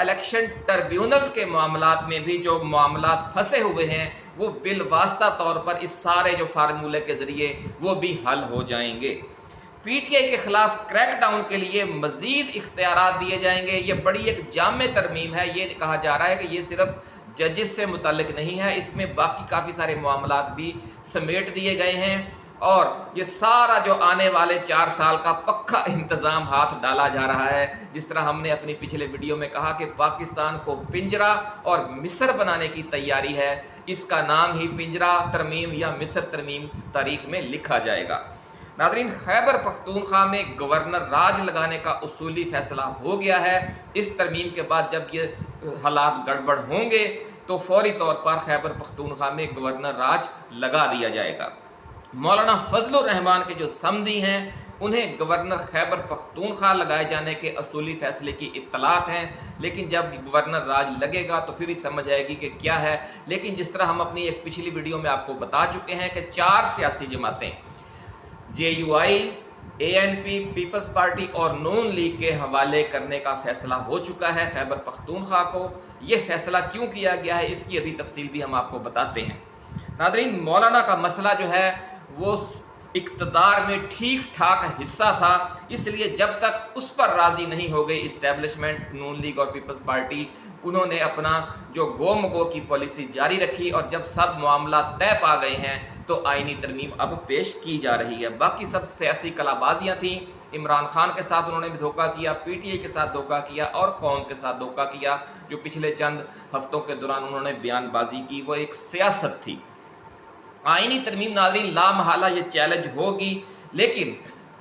Election tribunals کے معاملات میں بھی جو معاملات پھنسے ہوئے ہیں وہ بالواسطہ طور پر اس سارے جو فارمولے کے ذریعے وہ بھی حل ہو جائیں گے۔ پی ٹی آئی کے خلاف کریک ڈاؤن کے لیے مزید اختیارات دیے جائیں گے۔ یہ بڑی ایک جامع ترمیم ہے۔ یہ کہا جا رہا ہے کہ یہ صرف ججز سے متعلق نہیں ہے، اس میں باقی کافی سارے معاملات بھی سمیٹ دیے گئے ہیں، اور یہ سارا جو آنے والے 4 سال کا پکا انتظام ہاتھ ڈالا جا رہا ہے۔ جس طرح ہم نے اپنی پچھلے ویڈیو میں کہا کہ پاکستان کو پنجرا اور مصر بنانے کی تیاری ہے، اس کا نام ہی پنجرا ترمیم یا مصر ترمیم تاریخ میں لکھا جائے گا۔ ناظرین، خیبر پختونخوا میں گورنر راج لگانے کا اصولی فیصلہ ہو گیا ہے۔ اس ترمیم کے بعد جب یہ حالات گڑبڑ ہوں گے تو فوری طور پر خیبر پختونخوا میں گورنر راج لگا دیا جائے گا۔ مولانا فضل الرحمان کے جو سمدی ہیں انہیں گورنر خیبر پختونخوا لگائے جانے کے اصولی فیصلے کی اطلاعات ہیں، لیکن جب گورنر راج لگے گا تو پھر ہی سمجھ آئے گی کہ کیا ہے۔ لیکن جس طرح ہم اپنی ایک پچھلی ویڈیو میں آپ کو بتا چکے ہیں کہ 4 سیاسی جماعتیں J U I, A N P, People's Party اور نون لیگ کے حوالے کرنے کا فیصلہ ہو چکا ہے خیبر پختونخوا کو۔ یہ فیصلہ کیوں کیا گیا ہے اس کی ابھی تفصیل بھی ہم آپ کو بتاتے ہیں۔ ناظرین، مولانا کا مسئلہ جو ہے وہ اقتدار میں ٹھیک ٹھاک حصہ تھا، اس لیے جب تک اس پر راضی نہیں ہو گئی اسٹیبلشمنٹ، نون لیگ اور پیپلز پارٹی، انہوں نے اپنا جو گو مگو کی پالیسی جاری رکھی، اور جب سب معاملات طے پا گئے ہیں تو آئینی ترمیم اب پیش کی جا رہی ہے۔ باقی سب سیاسی کلا بازیاں تھیں۔ عمران خان کے ساتھ انہوں نے بھی دھوکہ کیا، پی ٹی آئی کے ساتھ دھوکہ کیا، اور قوم کے ساتھ دھوکہ کیا۔ جو پچھلے چند ہفتوں کے دوران انہوں نے بیان بازی کی وہ ایک سیاست تھی۔ آئینی ترمیم ناظرین لا محالہ یہ چیلنج ہوگی، لیکن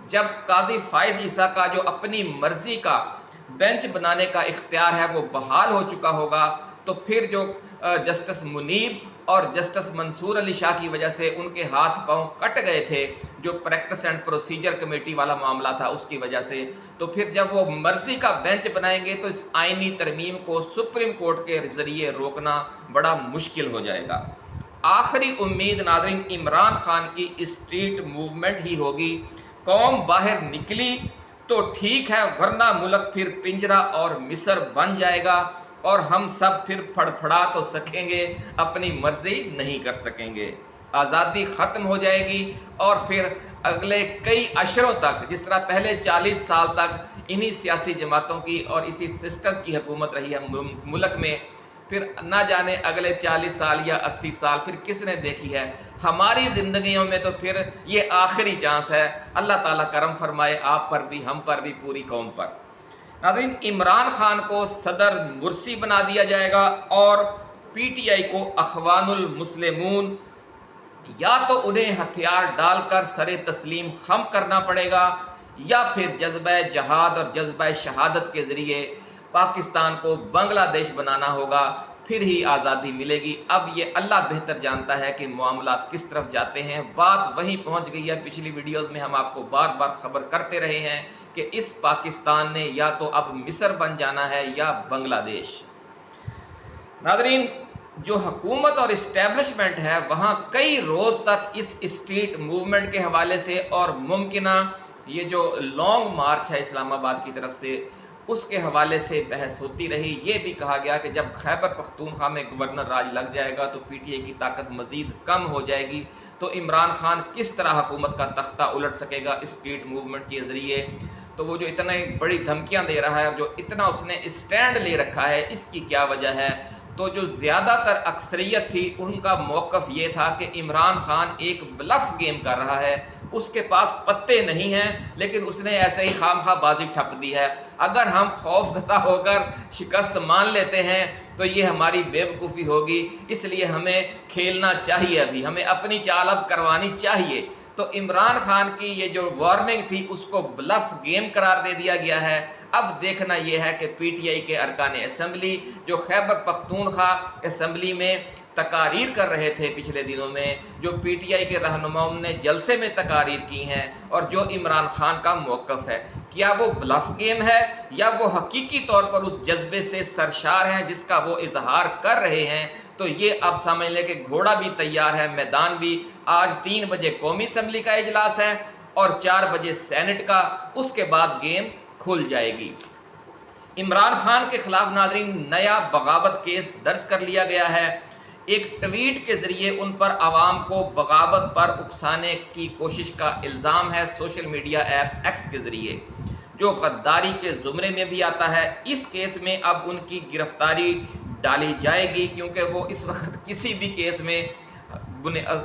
جب قاضی فائز عیسیٰ کا جو اپنی مرضی کا بینچ بنانے کا اختیار ہے وہ بحال ہو چکا ہوگا تو پھر جو جسٹس منیب اور جسٹس منصور علی شاہ کی وجہ سے ان کے ہاتھ پاؤں کٹ گئے تھے، جو پریکٹس اینڈ پروسیجر کمیٹی والا معاملہ تھا اس کی وجہ سے، تو پھر جب وہ مرضی کا بینچ بنائیں گے تو اس آئینی ترمیم کو سپریم کورٹ کے ذریعے روکنا بڑا مشکل ہو جائے گا۔ آخری امید ناظرین عمران خان کی اسٹریٹ موومنٹ ہی ہوگی۔ قوم باہر نکلی تو ٹھیک ہے، ورنہ ملک پھر پنجرا اور مصر بن جائے گا، اور ہم سب پھر پھڑپھڑا تو سکیں گے، اپنی مرضی نہیں کر سکیں گے۔ آزادی ختم ہو جائے گی، اور پھر اگلے کئی عشروں تک، جس طرح پہلے 40 سال تک انہی سیاسی جماعتوں کی اور اسی سسٹم کی حکومت رہی ہے ملک میں، پھر نہ جانے اگلے 40 سال یا 80 سال پھر کس نے دیکھی ہے۔ ہماری زندگیوں میں تو پھر یہ آخری چانس ہے۔ اللہ تعالیٰ کرم فرمائے آپ پر بھی، ہم پر بھی، پوری قوم پر۔ ناظرین، عمران خان کو صدر مرسی بنا دیا جائے گا، اور پی ٹی آئی کو اخوان المسلمون یا تو انہیں ہتھیار ڈال کر سر تسلیم خم کرنا پڑے گا، یا پھر جذبہ جہاد اور جذبہ شہادت کے ذریعے پاکستان کو بنگلہ دیش بنانا ہوگا، پھر ہی آزادی ملے گی۔ اب یہ اللہ بہتر جانتا ہے کہ معاملات کس طرف جاتے ہیں۔ بات وہیں پہنچ گئی ہے۔ پچھلی ویڈیوز میں ہم آپ کو بار بار خبر کرتے رہے ہیں کہ اس پاکستان نے یا تو اب مصر بن جانا ہے یا بنگلہ دیش۔ ناظرین، جو حکومت اور اسٹیبلشمنٹ ہے وہاں کئی روز تک اس اسٹریٹ موومنٹ کے حوالے سے اور ممکنہ یہ جو لانگ مارچ ہے اسلام آباد کی طرف سے اس کے حوالے سے بحث ہوتی رہی۔ یہ بھی کہا گیا کہ جب خیبر پختونخوا میں گورنر راج لگ جائے گا تو پی ٹی آئی کی طاقت مزید کم ہو جائے گی، تو عمران خان کس طرح حکومت کا تختہ الٹ سکے گا اسٹریٹ موومنٹ کے ذریعے۔ تو وہ جو اتنا بڑی دھمکیاں دے رہا ہے اور جو اتنا اس نے اسٹینڈ لے رکھا ہے، اس کی کیا وجہ ہے؟ تو جو زیادہ تر اکثریت تھی ان کا موقف یہ تھا کہ عمران خان ایک بلف گیم کر رہا ہے، اس کے پاس پتے نہیں ہیں، لیکن اس نے ایسے ہی خام خواہ بازی ٹھپ دی ہے۔ اگر ہم خوف زدہ ہو کر شکست مان لیتے ہیں تو یہ ہماری بے وقوفی ہوگی، اس لیے ہمیں کھیلنا چاہیے، ابھی ہمیں اپنی چال اب کروانی چاہیے۔ تو عمران خان کی یہ جو وارننگ تھی اس کو بلف گیم قرار دے دیا گیا ہے۔ اب دیکھنا یہ ہے کہ پی ٹی آئی کے ارکان اسمبلی جو خیبر پختونخوا اسمبلی میں تقاریر کر رہے تھے پچھلے دنوں میں، جو پی ٹی آئی کے رہنماؤں نے جلسے میں تقاریر کی ہیں، اور جو عمران خان کا موقف ہے، کیا وہ بلف گیم ہے یا وہ حقیقی طور پر اس جذبے سے سرشار ہیں جس کا وہ اظہار کر رہے ہیں؟ تو یہ اب سمجھ لیں کہ گھوڑا بھی تیار ہے، میدان بھی۔ آج 3 بجے قومی اسمبلی کا اجلاس ہے اور 4 بجے سینٹ کا، اس کے بعد گیم کھل جائے گی۔ عمران خان کے خلاف ناظرین نیا بغاوت کیس درج کر لیا گیا ہے۔ ایک ٹویٹ کے ذریعے ان پر عوام کو بغاوت پر اکسانے کی کوشش کا الزام ہے سوشل میڈیا ایپ ایکس کے ذریعے، جو غداری کے زمرے میں بھی آتا ہے۔ اس کیس میں اب ان کی گرفتاری ڈالی جائے گی، کیونکہ وہ اس وقت کسی بھی کیس میں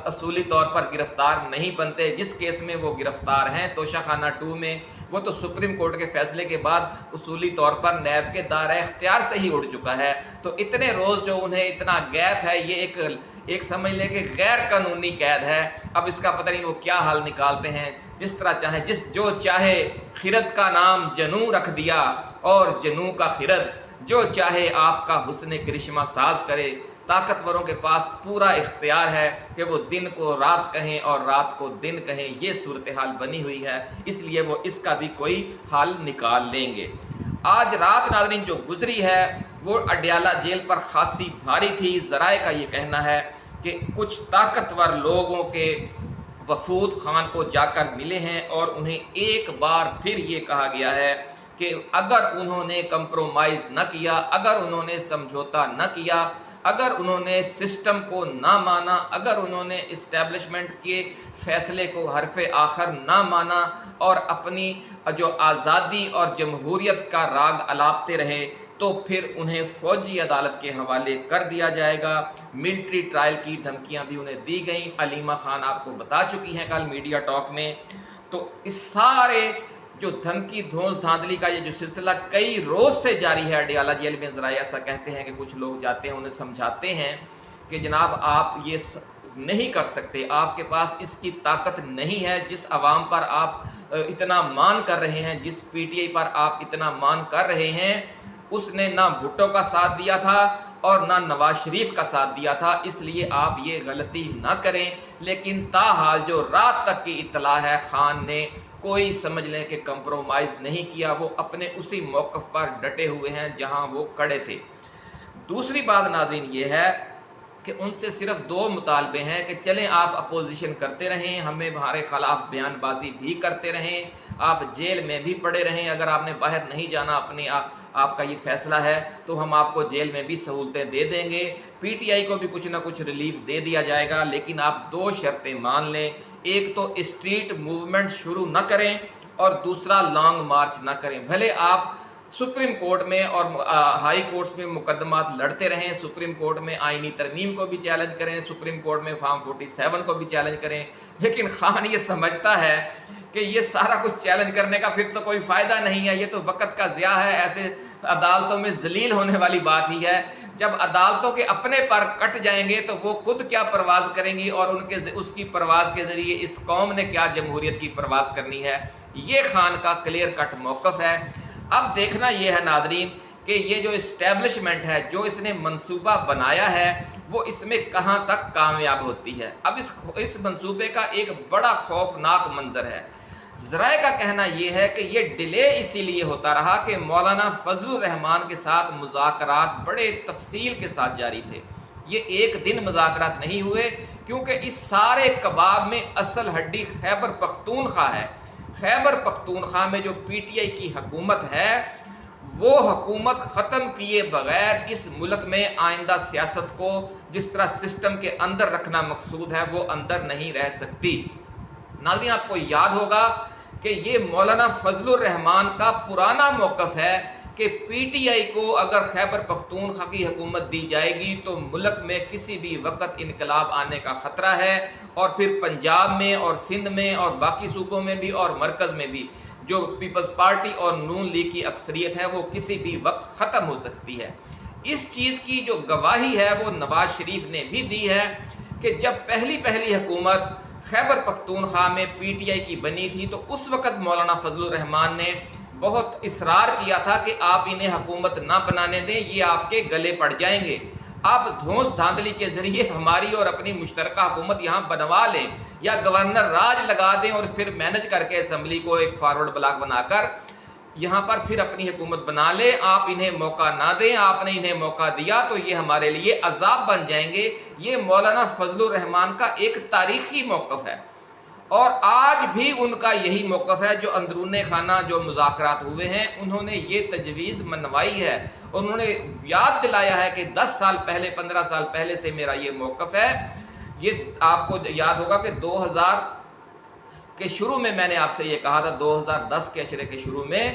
اصولی طور پر گرفتار نہیں بنتے۔ جس کیس میں وہ گرفتار ہیں توشہ خانہ 2 میں، وہ تو سپریم کورٹ کے فیصلے کے بعد اصولی طور پر نیب کے دائرہ اختیار سے ہی اڑ چکا ہے۔ تو اتنے روز جو انہیں اتنا گیپ ہے، یہ ایک سمجھ لیں کہ غیر قانونی قید ہے۔ اب اس کا پتہ نہیں وہ کیا حل نکالتے ہیں، جس طرح چاہے، جو چاہے خرد کا نام جنوں رکھ دیا اور جنوں کا خرد، جو چاہے آپ کا حسن کرشمہ ساز کرے۔ طاقتوروں کے پاس پورا اختیار ہے کہ وہ دن کو رات کہیں اور رات کو دن کہیں، یہ صورتحال بنی ہوئی ہے، اس لیے وہ اس کا بھی کوئی حل نکال لیں گے۔ آج رات ناظرین جو گزری ہے وہ اڈیالہ جیل پر خاصی بھاری تھی۔ ذرائع کا یہ کہنا ہے کہ کچھ طاقتور لوگوں کے وفود خان کو جا کر ملے ہیں اور انہیں ایک بار پھر یہ کہا گیا ہے کہ اگر انہوں نے کمپرومائز نہ کیا، اگر انہوں نے سمجھوتا نہ کیا، اگر انہوں نے سسٹم کو نہ مانا، اگر انہوں نے اسٹیبلشمنٹ کے فیصلے کو حرف آخر نہ مانا اور اپنی جو آزادی اور جمہوریت کا راگ الاپتے رہے، تو پھر انہیں فوجی عدالت کے حوالے کر دیا جائے گا۔ ملٹری ٹرائل کی دھمکیاں بھی انہیں دی گئیں، علیمہ خان آپ کو بتا چکی ہیں کل میڈیا ٹاک میں۔ تو اس سارے جو دھمکی دھونس دھاندلی کا یہ جو سلسلہ کئی روز سے جاری ہے اڈیالہ جیل میں، ذرائع ایسا کہتے ہیں کہ کچھ لوگ جاتے ہیں انہیں سمجھاتے ہیں کہ جناب آپ یہ نہیں کر سکتے، آپ کے پاس اس کی طاقت نہیں ہے، جس عوام پر آپ اتنا مان کر رہے ہیں، جس پی ٹی آئی پر آپ اتنا مان کر رہے ہیں، اس نے نہ بھٹو کا ساتھ دیا تھا اور نہ نواز شریف کا ساتھ دیا تھا، اس لیے آپ یہ غلطی نہ کریں۔ لیکن تاحال جو رات تک کی اطلاع ہے، خان نے کوئی سمجھ لیں کہ کمپرومائز نہیں کیا، وہ اپنے اسی موقف پر ڈٹے ہوئے ہیں جہاں وہ کھڑے تھے۔ دوسری بات ناظرین یہ ہے کہ ان سے صرف 2 مطالبے ہیں کہ چلیں آپ اپوزیشن کرتے رہیں، ہمیں ہمارے خلاف بیان بازی بھی کرتے رہیں، آپ جیل میں بھی پڑے رہیں، اگر آپ نے باہر نہیں جانا، آپ کا یہ فیصلہ ہے تو ہم آپ کو جیل میں بھی سہولتیں دے دیں گے، پی ٹی آئی کو بھی کچھ نہ کچھ ریلیف دے دیا جائے گا، لیکن آپ 2 شرطیں مان لیں۔ ایک تو اسٹریٹ موومنٹ شروع نہ کریں اور دوسرا لانگ مارچ نہ کریں۔ بھلے آپ سپریم کورٹ میں اور ہائی کورٹس میں مقدمات لڑتے رہیں، سپریم کورٹ میں آئینی ترمیم کو بھی چیلنج کریں، سپریم کورٹ میں فارم 47 کو بھی چیلنج کریں، لیکن خان یہ سمجھتا ہے کہ یہ سارا کچھ چیلنج کرنے کا پھر تو کوئی فائدہ نہیں ہے، یہ تو وقت کا ضیاع ہے، ایسے عدالتوں میں ذلیل ہونے والی بات ہی ہے۔ جب عدالتوں کے اپنے پر کٹ جائیں گے تو وہ خود کیا پرواز کریں گی اور اس کی پرواز کے ذریعے اس قوم نے کیا جمہوریت کی پرواز کرنی ہے۔ یہ خان کا کلیئر کٹ موقف ہے۔ اب دیکھنا یہ ہے ناظرین کہ یہ جو اسٹیبلشمنٹ ہے، جو اس نے منصوبہ بنایا ہے، وہ اس میں کہاں تک کامیاب ہوتی ہے۔ اب اس منصوبے کا ایک بڑا خوفناک منظر ہے۔ ذرائع کا کہنا یہ ہے کہ یہ ڈیلے اسی لیے ہوتا رہا کہ مولانا فضل الرحمان کے ساتھ مذاکرات بڑے تفصیل کے ساتھ جاری تھے۔ یہ ایک دن مذاکرات نہیں ہوئے، کیونکہ اس سارے کباب میں اصل ہڈی خیبر پختونخوا ہے۔ خیبر پختونخوا میں جو پی ٹی آئی کی حکومت ہے، وہ حکومت ختم کیے بغیر اس ملک میں آئندہ سیاست کو جس طرح سسٹم کے اندر رکھنا مقصود ہے، وہ اندر نہیں رہ سکتی۔ ناظرین آپ کو یاد ہوگا کہ یہ مولانا فضل الرحمان کا پرانا موقف ہے کہ پی ٹی آئی کو اگر خیبر پختونخوا کی حکومت دی جائے گی تو ملک میں کسی بھی وقت انقلاب آنے کا خطرہ ہے، اور پھر پنجاب میں اور سندھ میں اور باقی صوبوں میں بھی اور مرکز میں بھی جو پیپلز پارٹی اور نون لیگ کی اکثریت ہے وہ کسی بھی وقت ختم ہو سکتی ہے۔ اس چیز کی جو گواہی ہے وہ نواز شریف نے بھی دی ہے کہ جب پہلی حکومت خیبر پختونخوا میں پی ٹی آئی کی بنی تھی تو اس وقت مولانا فضل الرحمان نے بہت اصرار کیا تھا کہ آپ انہیں حکومت نہ بنانے دیں، یہ آپ کے گلے پڑ جائیں گے، آپ دھونس دھاندلی کے ذریعے ہماری اور اپنی مشترکہ حکومت یہاں بنوا لیں یا گورنر راج لگا دیں اور پھر مینج کر کے اسمبلی کو ایک فارورڈ بلاک بنا کر یہاں پر پھر اپنی حکومت بنا لے، آپ انہیں موقع نہ دیں، آپ نے انہیں موقع دیا تو یہ ہمارے لیے عذاب بن جائیں گے۔ یہ مولانا فضل الرحمان کا ایک تاریخی موقف ہے۔ اور آج بھی ان کا یہی موقف ہے. جو اندرون خانہ جو مذاکرات ہوئے ہیں انہوں نے یہ تجویز منوائی ہے، انہوں نے یاد دلایا ہے کہ 10 سال پہلے 15 سال پہلے سے میرا یہ موقف ہے. یہ آپ کو یاد ہوگا کہ 2000 کے شروع میں نے آپ سے یہ کہا تھا، 2010 کے اشرے کے شروع میں،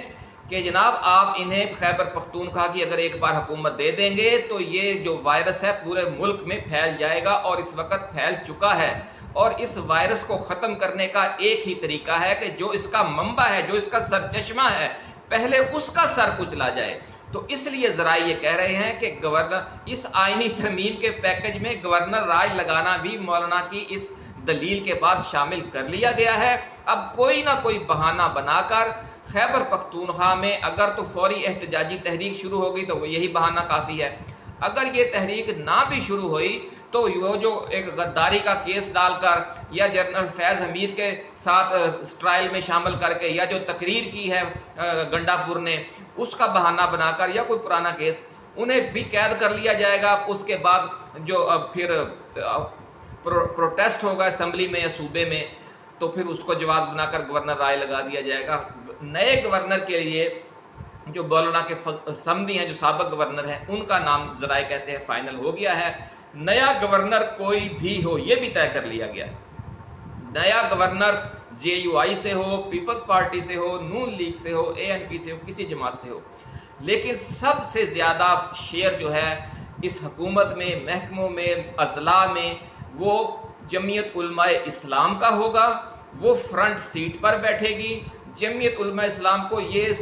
کہ جناب آپ انہیں خیبر پختونخوا کی اگر ایک بار حکومت دے دیں گے تو یہ جو وائرس ہے پورے ملک میں پھیل جائے گا، اور اس وقت پھیل چکا ہے. اور اس وائرس کو ختم کرنے کا ایک ہی طریقہ ہے کہ جو اس کا منبع ہے، جو اس کا سرچشمہ ہے، پہلے اس کا سر کچلا جائے. تو اس لیے ذرائع یہ کہہ رہے ہیں کہ گورنر اس آئینی ترمیم کے پیکج میں گورنر راج لگانا بھی مولانا کی اس دلیل کے بعد شامل کر لیا گیا ہے. اب کوئی نہ کوئی بہانہ بنا کر خیبر پختونخوا میں اگر تو فوری احتجاجی تحریک شروع ہوگی تو وہ یہی بہانہ کافی ہے. اگر یہ تحریک نہ بھی شروع ہوئی تو وہ جو ایک غداری کا کیس ڈال کر یا جنرل فیض حمید کے ساتھ ٹرائل میں شامل کر کے یا جو تقریر کی ہے گنڈا پور نے اس کا بہانہ بنا کر یا کوئی پرانا کیس انہیں بھی قید کر لیا جائے گا. اس کے بعد جو پھر پروٹیسٹ ہوگا اسمبلی میں یا صوبے میں تو پھر اس کو جواز بنا کر گورنر رائے لگا دیا جائے گا. نئے گورنر کے لیے جو مولانا کے سمدھی ہیں جو سابق گورنر ہیں ان کا نام ذرائع کہتے ہیں فائنل ہو گیا ہے. نیا گورنر کوئی بھی ہو یہ بھی طے کر لیا گیا ہے. نیا گورنر جے یو آئی سے ہو، پیپلز پارٹی سے ہو، نون لیگ سے ہو، اے این پی سے ہو، کسی جماعت سے ہو، لیکن سب سے زیادہ شیئر جو ہے اس حکومت میں، محکموں میں، اضلاع میں وہ جمعیت علماء اسلام کا ہوگا. وہ فرنٹ سیٹ پر بیٹھے گی. جمعیت علماء اسلام کو یہ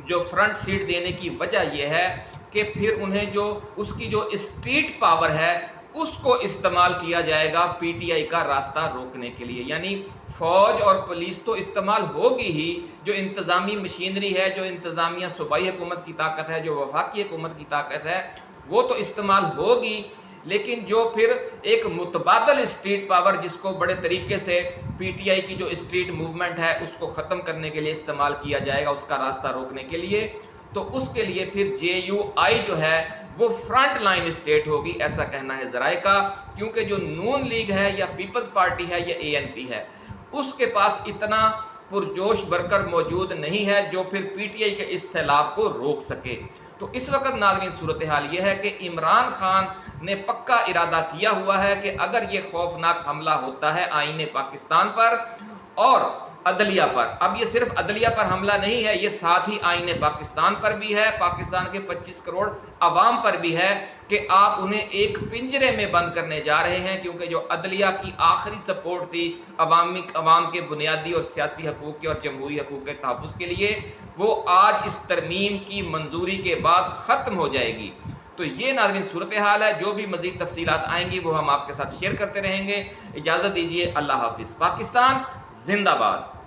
جو فرنٹ سیٹ دینے کی وجہ یہ ہے کہ پھر انہیں جو اس کی جو اسٹریٹ پاور ہے اس کو استعمال کیا جائے گا پی ٹی آئی کا راستہ روکنے کے لیے. یعنی فوج اور پولیس تو استعمال ہوگی ہی، جو انتظامی مشینری ہے، جو انتظامیہ صوبائی حکومت کی طاقت ہے، جو وفاقی حکومت کی طاقت ہے وہ تو استعمال ہوگی، لیکن جو پھر ایک متبادل اسٹریٹ پاور جس کو بڑے طریقے سے پی ٹی آئی کی جو اسٹریٹ موومنٹ ہے اس کو ختم کرنے کے لیے استعمال کیا جائے گا، اس کا راستہ روکنے کے لیے، تو اس کے لیے پھر جے یو آئی جو ہے وہ فرنٹ لائن اسٹیٹ ہوگی، ایسا کہنا ہے ذرائع کا. کیونکہ جو نون لیگ ہے یا پیپلز پارٹی ہے یا اے این پی ہے اس کے پاس اتنا پرجوش برکر موجود نہیں ہے جو پھر پی ٹی آئی کے اس سیلاب کو روک سکے. تو اس وقت ناظرین صورتحال یہ ہے کہ عمران خان نے پکا ارادہ کیا ہوا ہے کہ اگر یہ خوفناک حملہ ہوتا ہے آئین پاکستان پر اور عدلیہ پر، اب یہ صرف عدلیہ پر حملہ نہیں ہے، یہ ساتھ ہی آئین پاکستان پر بھی ہے، پاکستان کے 25 کروڑ عوام پر بھی ہے کہ آپ انہیں ایک پنجرے میں بند کرنے جا رہے ہیں. کیونکہ جو عدلیہ کی آخری سپورٹ تھی عوام کے بنیادی اور سیاسی حقوق کے اور جمہوری حقوق کے تحفظ کے لیے، وہ آج اس ترمیم کی منظوری کے بعد ختم ہو جائے گی. تو یہ ناظرین صورتحال ہے. جو بھی مزید تفصیلات آئیں گی وہ ہم آپ کے ساتھ شیئر کرتے رہیں گے. اجازت دیجیے، اللہ حافظ. پاکستان زندہ باد.